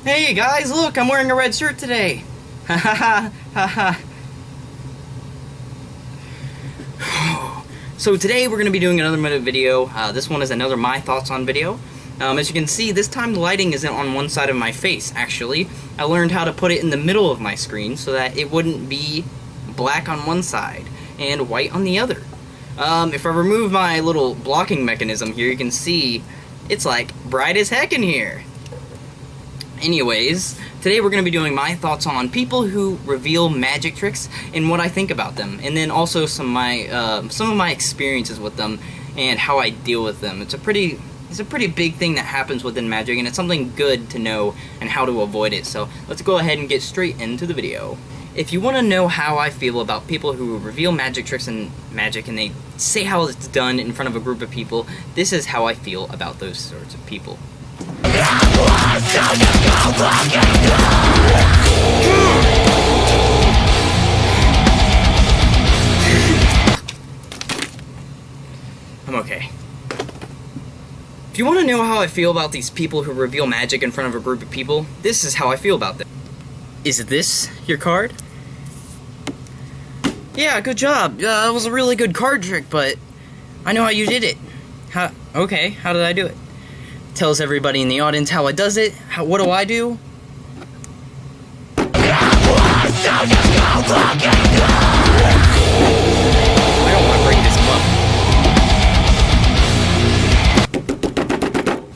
Hey guys, look, I'm wearing a red shirt today. Ha ha ha ha ha. So today we're going to be doing another minute video. This one is another my thoughts on video. As you can see, this time the lighting isn't on one side of my face, actually. I learned how to put it in the middle of my screen so that it wouldn't be black on one side and white on the other. If I remove my little blocking mechanism here, you can see it's like bright as heck in here. Anyways, today we're going to be doing my thoughts on people who reveal magic tricks and what I think about them, and then also some of my experiences with them and how I deal with them. It's a pretty big thing that happens within magic, and it's something good to know and how to avoid it. So let's go ahead and get straight into the video. If you want to know how I feel about people who reveal magic tricks in magic and they say how it's done in front of a group of people, this is how I feel about those sorts of people. I'm okay. If you want to know how I feel about these people who reveal magic in front of a group of people, this is how I feel about them. Is this your card? Yeah, good job. That was a really good card trick, but I know how you did it. Okay, how did I do it? Tells everybody in the audience how it does it. What do I do? I don't want to break this up.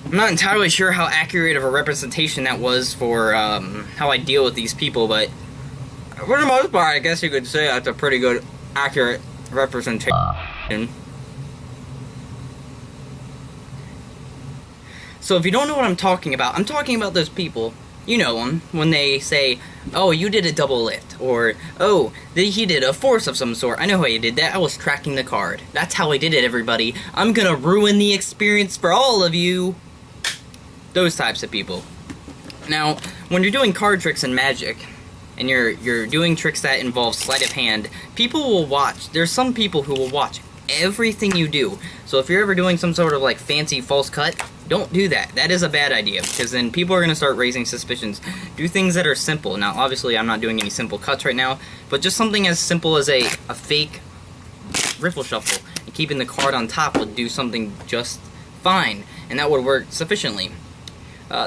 I'm not entirely sure how accurate of a representation that was for how I deal with these people, but for the most part, I guess you could say that's a pretty good, accurate representation. So if you don't know what I'm talking about those people, you know them, when they say, oh, you did a double lift, or, oh, he did a force of some sort. I know how you did that, I was tracking the card. That's how I did it, everybody. I'm gonna ruin the experience for all of you. Those types of people. Now, when you're doing card tricks in Magic, and you're doing tricks that involve sleight of hand, people will watch. There's some people who will watch everything you do. So if you're ever doing some sort of like fancy false cut, don't do that. That is a bad idea, because then people are going to start raising suspicions. Do things that are simple. Now, obviously, I'm not doing any simple cuts right now, but just something as simple as a fake riffle shuffle and keeping the card on top would do something just fine, and that would work sufficiently.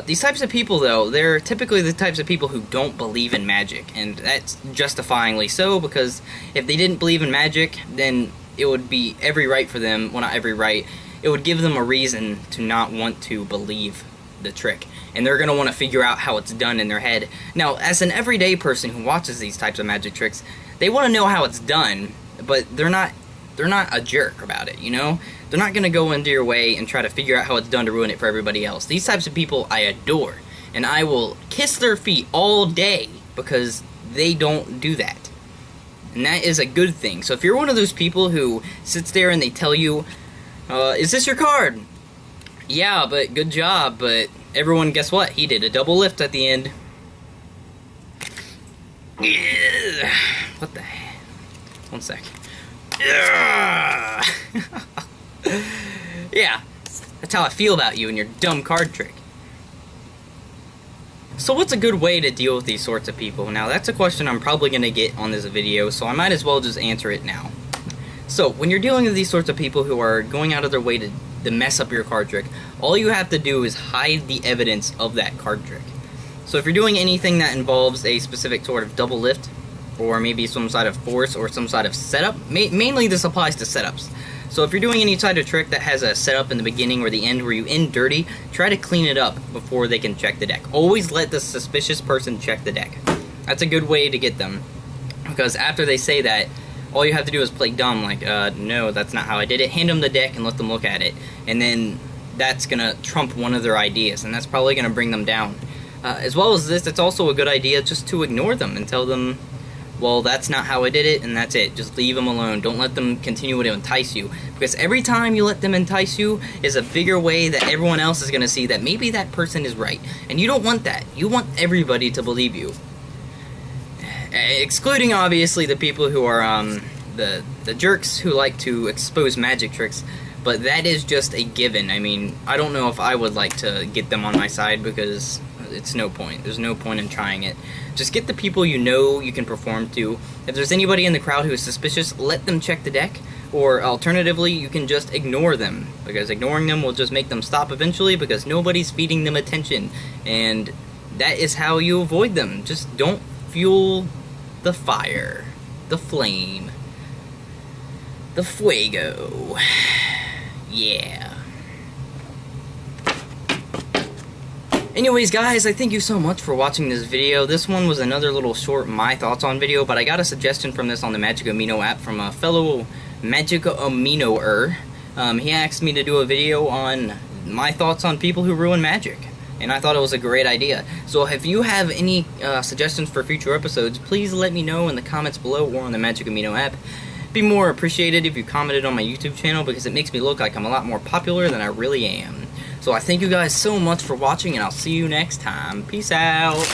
These types of people, though, they're typically the types of people who don't believe in magic, and that's justifyingly so, because if they didn't believe in magic, then it would be every right for them, well, not every right, it would give them a reason to not want to believe the trick, and they're going to want to figure out how it's done in their head. Now, as an everyday person who watches these types of magic tricks, they want to know how it's done, but they're not a jerk about it, you know? They're not going to go into your way and try to figure out how it's done to ruin it for everybody else. These types of people I adore, and I will kiss their feet all day because they don't do that. And that is a good thing. So if you're one of those people who sits there and they tell you, is this your card? Yeah, but good job, but everyone, guess what? He did a double lift at the end. What the heck? One sec. Yeah, that's how I feel about you and your dumb card trick. So what's a good way to deal with these sorts of people? Now, that's a question I'm probably going to get on this video, so I might as well just answer it now. So, when you're dealing with these sorts of people who are going out of their way to mess up your card trick, all you have to do is hide the evidence of that card trick. So if you're doing anything that involves a specific sort of double lift, or maybe some side of force, or some side of setup, mainly this applies to setups. So if you're doing any type of trick that has a setup in the beginning or the end where you end dirty, try to clean it up before they can check the deck. Always let the suspicious person check the deck. That's a good way to get them. Because after they say that, all you have to do is play dumb, like, no, that's not how I did it. Hand them the deck and let them look at it. And then that's going to trump one of their ideas, and that's probably going to bring them down. As well as this, it's also a good idea just to ignore them and tell them, well, that's not how I did it, and that's it. Just leave them alone. Don't let them continue to entice you. Because every time you let them entice you is a bigger way that everyone else is going to see that maybe that person is right. And you don't want that. You want everybody to believe you. Excluding, obviously, the people who are, the jerks who like to expose magic tricks. But that is just a given. I mean, I don't know if I would like to get them on my side because it's no point. There's no point in trying it. Just get the people you know you can perform to. If there's anybody in the crowd who is suspicious, let them check the deck. Or alternatively, you can just ignore them, because ignoring them will just make them stop eventually, because nobody's feeding them attention. And that is how you avoid them. Just don't fuel the fire, the flame, the fuego. Yeah. Anyways, guys, I thank you so much for watching this video. This one was another little short My Thoughts On video, but I got a suggestion from this on the Magic Amino app from a fellow Magic Amino-er. He asked me to do a video on my thoughts on people who ruin Magic, and I thought it was a great idea. So if you have any suggestions for future episodes, please let me know in the comments below or on the Magic Amino app. Be more appreciated if you commented on my YouTube channel, because it makes me look like I'm a lot more popular than I really am. So I thank you guys so much for watching, and I'll see you next time. Peace out.